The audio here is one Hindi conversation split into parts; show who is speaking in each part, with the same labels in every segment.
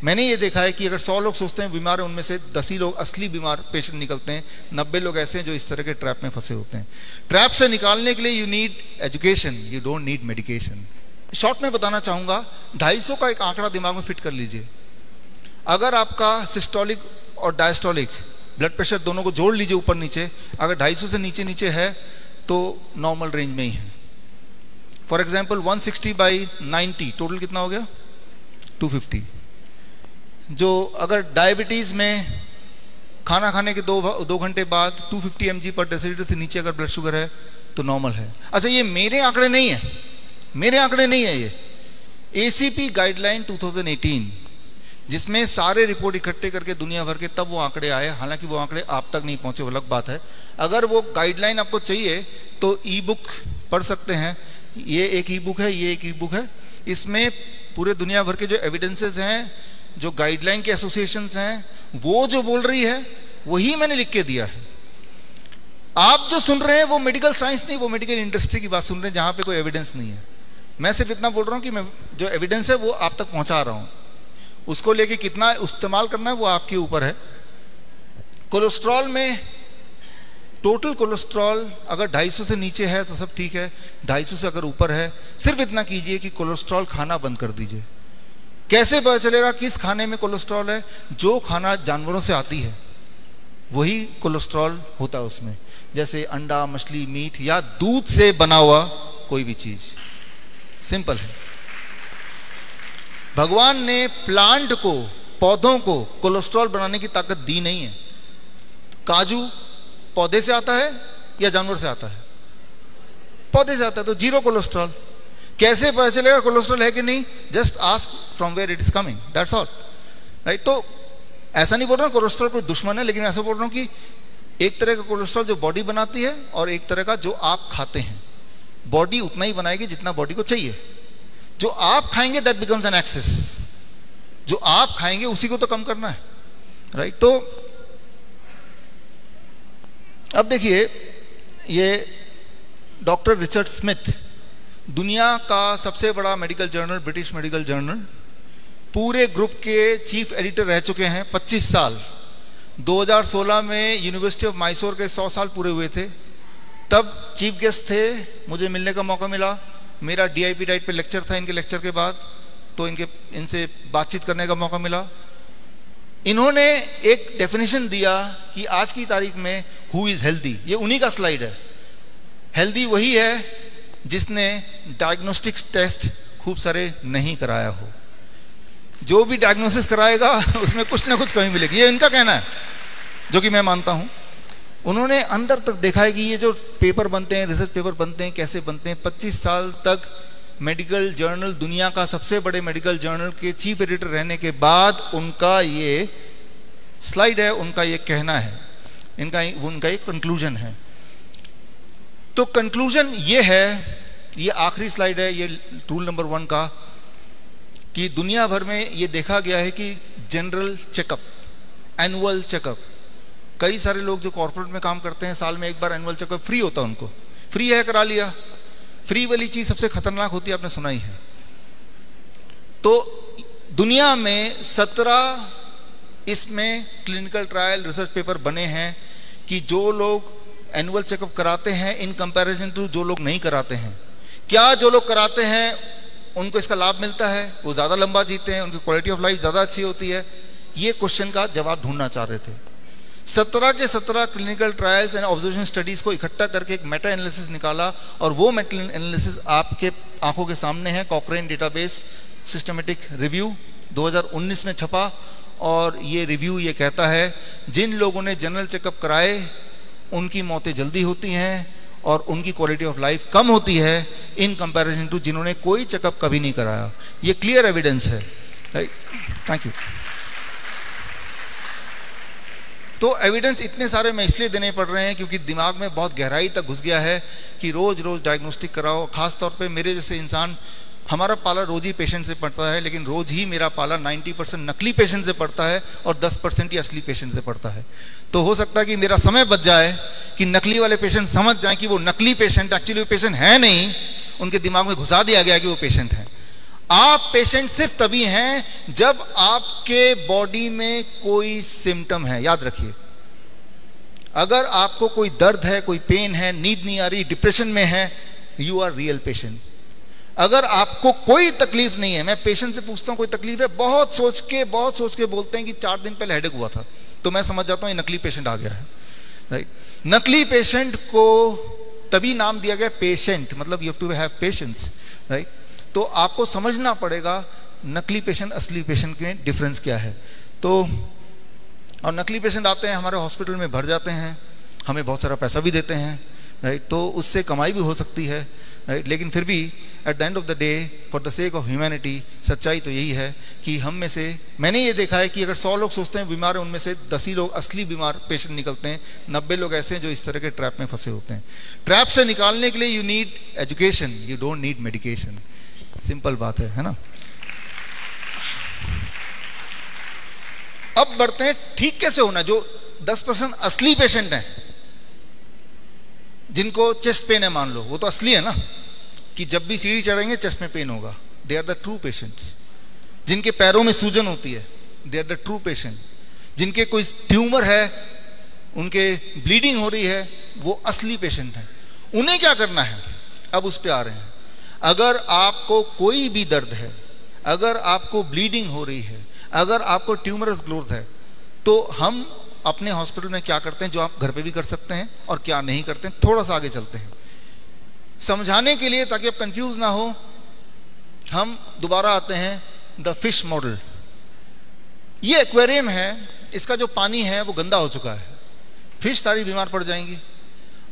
Speaker 1: मैंने ये देखा है कि अगर 100 लोग सोचते हैं बीमार हैं, उनमें से 10 ही लोग असली बीमार पेशेंट निकलते हैं, 90 लोग ऐसे हैं जो इस तरह के ट्रैप में फंसे होते हैं। ट्रैप से निकालने के लिए you need education, you don't need medication. Short में बताना चाहूँगा, 250 का एक आंकड़ा दिमाग में फिट कर लीजिए। अगर आपका सिस्टोलिक और डायस्टोलिक ब्लड प्रेशर दोनों को जोड़ लीजिए ऊपर नीचे, अगर 250 से नीचे नीचे है तो नॉर्मल रेंज में ही है। फॉर एग्जाम्पल 160/90 टोटल कितना हो गया? 250। जो अगर डायबिटीज में खाना खाने के 2 घंटे बाद 250 mg/डेसीलीटर से नीचे अगर ब्लड शुगर है तो नॉर्मल है। अच्छा, ये मेरे आंकड़े नहीं है, मेरे आंकड़े नहीं है, ये ACP गाइडलाइन 2018, जिसमें सारे रिपोर्ट इकट्ठे करके दुनिया भर के तब वो आंकड़े आए। हालांकि वो आंकड़े आप तक नहीं पहुंचे, वो अलग बात है। अगर वो गाइडलाइन आपको चाहिए तो ई बुक पढ़ सकते हैं। ये एक ई बुक है, ये एक ई बुक है। इसमें पूरे दुनिया भर के जो एविडेंसेस हैं, जो गाइडलाइन के एसोसिएशंस हैं, वो जो बोल रही है वही मैंने लिख के दिया है। आप जो सुन रहे हैं वो मेडिकल साइंस नहीं, वो मेडिकल इंडस्ट्री की बात सुन रहे हैं, जहां पे कोई एविडेंस नहीं है। मैं सिर्फ इतना बोल रहा हूं कि मैं जो एविडेंस है वो आप तक पहुंचा रहा हूं। उसको लेके कितना इस्तेमाल करना है वो आपके ऊपर है। कोलेस्ट्रॉल में टोटल कोलेस्ट्रॉल अगर 250 से नीचे है तो सब ठीक है, 250 से अगर ऊपर है सिर्फ इतना कीजिए कि कोलेस्ट्रॉल खाना बंद कर दीजिए। कैसे पता चलेगा किस खाने में कोलेस्ट्रॉल है? जो खाना जानवरों से आती है वही कोलेस्ट्रॉल होता है उसमें, जैसे अंडा, मछली, मीट या दूध से बना हुआ कोई भी चीज। सिंपल है। भगवान ने प्लांट को, पौधों को कोलेस्ट्रॉल बनाने की ताकत दी नहीं है। काजू पौधे से आता है या जानवर से आता है? पौधे से आता है, तो जीरो कोलेस्ट्रॉल। कैसे पता चलेगा कोलेस्ट्रॉल है कि नहीं? Just ask from where it is coming, that's all, right. तो ऐसा नहीं बोल रहा हूं कोलेस्ट्रॉल कोई दुश्मन है, लेकिन ऐसा बोल रहा हूं कि एक तरह का कोलेस्ट्रॉल जो बॉडी बनाती है और एक तरह का जो आप खाते हैं। बॉडी उतना ही बनाएगी जितना बॉडी को चाहिए। जो आप खाएंगे दैट बिकम्स एन एक्सेस, जो आप खाएंगे उसी को तो कम करना है, राइट। तो अब देखिए, ये डॉक्टर रिचर्ड स्मिथ, दुनिया का सबसे बड़ा medical journal, British medical journal, पूरे ग्रुप के चीफ एडिटर रह चुके हैं 25 साल। 2016 में यूनिवर्सिटी ऑफ मैसूर के 100 साल पूरे हुए थे, तब चीफ गेस्ट थे, मुझे मिलने का मौका मिला। मेरा DIP डाइट पे लेक्चर था इनके लेक्चर के बाद, तो इनसे बातचीत करने का मौका मिला। इन्होंने एक डेफिनेशन दिया कि आज की तारीख में हु इज हेल्दी, ये उन्हीं का स्लाइड है। हेल्दी वही है जिसने डायग्नोस्टिक्स टेस्ट खूब सारे नहीं कराया हो। जो भी डायग्नोसिस कराएगा उसमें कुछ ना कुछ कमी मिलेगी, ये इनका कहना है, जो कि मैं मानता हूं। उन्होंने अंदर तक देखा है कि ये जो पेपर बनते हैं, रिसर्च पेपर बनते हैं, कैसे बनते हैं। 25 साल तक मेडिकल जर्नल, दुनिया का सबसे बड़े मेडिकल जर्नल के चीफ एडिटर रहने के बाद उनका ये स्लाइड है, उनका ये कहना है, उनका ये कंक्लूजन है। तो कंक्लूजन ये है, ये आखिरी स्लाइड है, ये रूल नंबर 1 का, कि दुनिया भर में ये देखा गया है कि जनरल चेकअप, एनुअल चेकअप, कई सारे लोग जो कॉर्पोरेट में काम करते हैं साल में एक बार एनुअल चेकअप फ्री होता है उनको, फ्री है करा लिया। फ्री वाली चीज सबसे खतरनाक होती है, आपने सुना ही है। तो दुनिया में 17 इसमें क्लिनिकल ट्रायल रिसर्च पेपर बने हैं कि जो लोग एनुअल चेकअप कराते हैं इन कंपैरिजन टू जो लोग नहीं कराते हैं, क्या जो लोग कराते हैं उनको इसका लाभ मिलता है, वो ज़्यादा लंबा जीते हैं, उनकी क्वालिटी ऑफ लाइफ ज़्यादा अच्छी होती है। ये क्वेश्चन का जवाब ढूंढना चाह रहे थे। 17 के 17 clinical trials and observation studies को इकट्ठा करके एक मेटा एनालिसिस निकाला, और वो मेटा एनालिसिस आपके आंखों के सामने है। कॉक्रेन डेटाबेस सिस्टमेटिक रिव्यू 2019 में छपा, और ये रिव्यू ये कहता है जिन लोगों ने जनरल चेकअप कराए उनकी मौतें जल्दी होती हैं और उनकी क्वालिटी ऑफ लाइफ कम होती है इन कंपैरिजन टू जिन्होंने कोई चेकअप कभी नहीं कराया। ये क्लियर एविडेंस है, राइट। Thank you. तो एविडेंस इतने सारे मैं इसलिए देने पड़ रहे हैं क्योंकि दिमाग में बहुत गहराई तक घुस गया है कि रोज रोज डायग्नोस्टिक कराओ। खास तौर पे मेरे जैसे इंसान, हमारा पाला रोज ही पेशेंट से पड़ता है, लेकिन रोज ही मेरा पाला 90% नकली पेशेंट से पड़ता है और 10% ही असली पेशेंट से पड़ता है। तो हो सकता है कि मेरा समय बच जाए कि नकली वाले पेशेंट समझ जाएं कि वो नकली पेशेंट एक्चुअली वो पेशेंट है नहीं, उनके दिमाग में घुसा दिया गया कि वो पेशेंट है। आप पेशेंट सिर्फ तभी हैं जब आपके बॉडी में कोई सिम्टम है। याद रखिए, अगर आपको कोई दर्द है, कोई पेन है, नींद नहीं आ रही, डिप्रेशन में है, यू आर रियल पेशेंट। अगर आपको कोई तकलीफ नहीं है, मैं पेशेंट से पूछता हूं कोई तकलीफ है, बहुत सोच के बोलते हैं कि 4 दिन पहले हेडेक हुआ था, तो मैं समझ जाता हूं ये नकली पेशेंट आ गया है, राइट। नकली पेशेंट को तभी नाम दिया गया पेशेंट, मतलब you have to have patience, right. तो आपको समझना पड़ेगा नकली पेशेंट असली पेशेंट में डिफरेंस क्या है। तो और नकली पेशेंट आते हैं हमारे हॉस्पिटल में, भर जाते हैं, हमें बहुत सारा पैसा भी देते हैं, राइट। तो उससे कमाई भी हो सकती है, राइट। लेकिन फिर भी at the end of the day, for the sake of humanity, सच्चाई तो यही है कि हम में से, मैंने ये देखा है कि अगर 100 लोग सोचते हैं बीमार हैं, उनमें से 10 ही लोग असली बीमार पेशेंट निकलते हैं, 90 लोग ऐसे हैं जो इस तरह के ट्रैप में फंसे होते हैं। ट्रैप से निकालने के लिए you need education, you don't need medication. Simple बात है ना। अब बढ़ते हैं ठीक कैसे होना। जो 10% असली पेशेंट हैं, जिनको चेस्ट पेन है मान लो, वो तो असली है ना, कि जब भी सीढ़ी चढ़ेंगे चेस्ट में पेन होगा, they are the true patients. जिनके पैरों में सूजन होती है, they are the true patient. जिनके कोई ट्यूमर है, उनके ब्लीडिंग हो रही है, वो असली पेशेंट है। उन्हें क्या करना है, अब उस पर आ रहे हैं। अगर आपको कोई भी दर्द है, अगर आपको ब्लीडिंग हो रही है, अगर आपको ट्यूमरस ग्रोथ है, तो हम अपने हॉस्पिटल में क्या करते हैं जो आप घर पे भी कर सकते हैं और क्या नहीं करते हैं, थोड़ा सा आगे चलते हैं समझाने के लिए, ताकि आप कंफ्यूज ना हो। हम दोबारा आते हैं द फिश मॉडल। ये एक्वेरियम है, इसका जो पानी है वो गंदा हो चुका है, फिश सारी बीमार पड़ जाएंगी।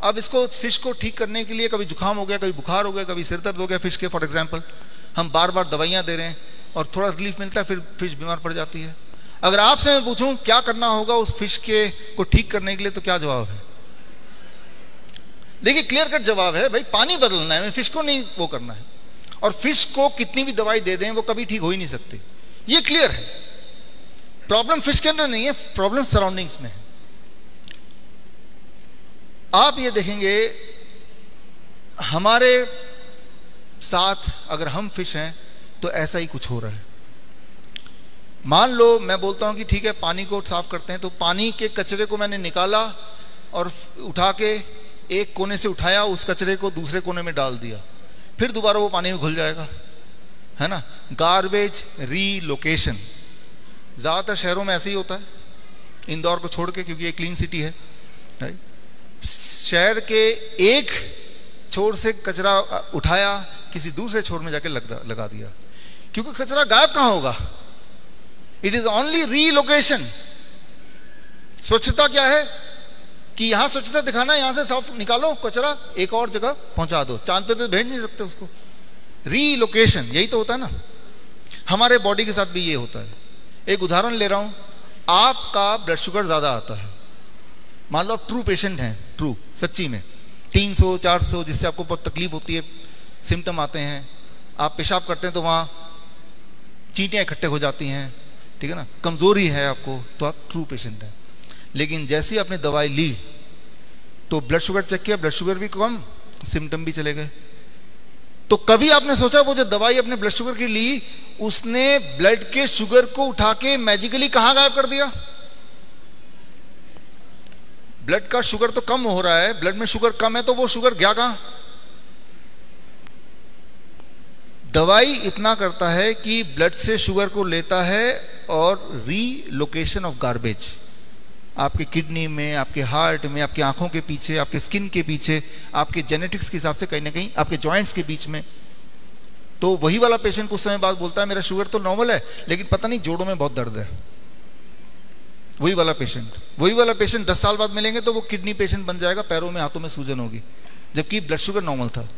Speaker 1: अब इसको, फिश को ठीक करने के लिए कभी जुकाम हो गया, कभी बुखार हो गया, कभी सिर दर्द हो गया फिश के, फॉर एग्जाम्पल, हम बार बार दवाइयाँ दे रहे हैं और थोड़ा रिलीफ मिलता है, फिर फिश बीमार पड़ जाती है। अगर आपसे मैं पूछूं क्या करना होगा उस फिश के को ठीक करने के लिए, तो क्या जवाब है? देखिए, क्लियर कट जवाब है भाई, पानी बदलना है, फिश को नहीं वो करना है। और फिश को कितनी भी दवाई दे दें वो कभी ठीक हो ही नहीं सकती, ये क्लियर है। प्रॉब्लम फिश के अंदर नहीं है, प्रॉब्लम सराउंडिंग्स में है। आप ये देखेंगे हमारे साथ, अगर हम फिश हैं तो ऐसा ही कुछ हो रहा है। मान लो मैं बोलता हूं कि ठीक है पानी को साफ करते हैं, तो पानी के कचरे को मैंने निकाला और उठा के एक कोने से उठाया, उस कचरे को दूसरे कोने में डाल दिया, फिर दोबारा वो पानी में घुल जाएगा, है ना। गार्बेज रीलोकेशन ज़्यादातर शहरों में ऐसे ही होता है, इंदौर को छोड़ के, क्योंकि ये क्लीन सिटी है, राइट। शहर के एक छोर से कचरा उठाया, किसी दूसरे छोर में जाके लगा दिया, क्योंकि कचरा गायब कहाँ होगा, इट इज ओनली रीलोकेशन। स्वच्छता क्या है कि यहां स्वच्छता दिखाना, यहां से साफ निकालो कचरा, एक और जगह पहुंचा दो, चांद पे तो भेज नहीं सकते उसको। रीलोकेशन यही तो होता है ना। हमारे बॉडी के साथ भी ये होता है। एक उदाहरण ले रहा हूं, आपका ब्लड शुगर ज्यादा आता है, मान लो आप ट्रू पेशेंट हैं, ट्रू सच्ची में 300 400, जिससे आपको बहुत तकलीफ होती है, सिम्टम आते हैं, आप पेशाब करते हैं तो वहां चींटियां इकट्ठे हो जाती हैं, ठीक है ना, कमजोरी है आपको, तो आप ट्रू पेशेंट हैं। लेकिन जैसे ही आपने दवाई ली तो ब्लड शुगर चेक किया, ब्लड शुगर भी कम, सिम्टम भी चले गए। तो कभी आपने सोचा वो जो दवाई अपने ब्लड शुगर की ली, उसने ब्लड के शुगर को उठा के मैजिकली कहां गायब कर दिया? ब्लड का शुगर तो कम हो रहा है, ब्लड में शुगर कम है, तो वो शुगर गया कहां? दवाई इतना करता है कि ब्लड से शुगर को लेता है और रीलोकेशन ऑफ गार्बेज आपके किडनी में, आपके हार्ट में, आपकी आंखों के पीछे, आपके स्किन के पीछे, आपके जेनेटिक्स के हिसाब से कहीं ना कहीं आपके जॉइंट्स के बीच में। तो वही वाला पेशेंट कुछ समय बाद बोलता है मेरा शुगर तो नॉर्मल है, लेकिन पता नहीं जोड़ों में बहुत दर्द है। वही वाला पेशेंट 10 साल बाद मिलेंगे तो वो किडनी पेशेंट बन जाएगा, पैरों में हाथों में सूजन होगी, जबकि ब्लड शुगर नॉर्मल था।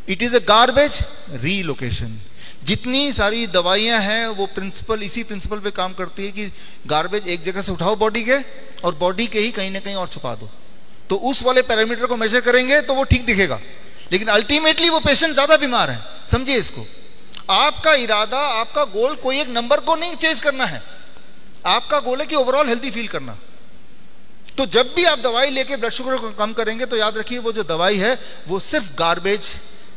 Speaker 1: It is a garbage relocation. जितनी सारी दवाइयां हैं वो प्रिंसिपल, इसी प्रिंसिपल पे काम करती है कि गार्बेज एक जगह से उठाओ बॉडी के, और बॉडी के ही कहीं ना कहीं और छुपा दो, तो उस वाले पैरामीटर को मेजर करेंगे तो वो ठीक दिखेगा, लेकिन अल्टीमेटली वो पेशेंट ज्यादा बीमार है। समझिए इसको, आपका इरादा, आपका गोल कोई एक नंबर को नहीं चेज करना है, आपका गोल है कि ओवरऑल हेल्दी फील करना। तो जब भी आप दवाई लेके ब्लड शुगर को कम करेंगे तो याद रखिए वो जो दवाई है वो सिर्फ गार्बेज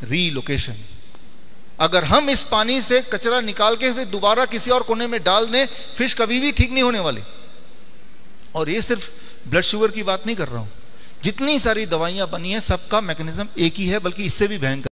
Speaker 1: रीलोकेशन। अगर हम इस पानी से कचरा निकाल के फिर दोबारा किसी और कोने में डाल दें, फिश कभी भी ठीक नहीं होने वाली। और ये सिर्फ ब्लड शुगर की बात नहीं कर रहा हूं, जितनी सारी दवाइयां बनी हैं सबका मैकेनिज्म एक ही है, बल्कि इससे भी भयंकर।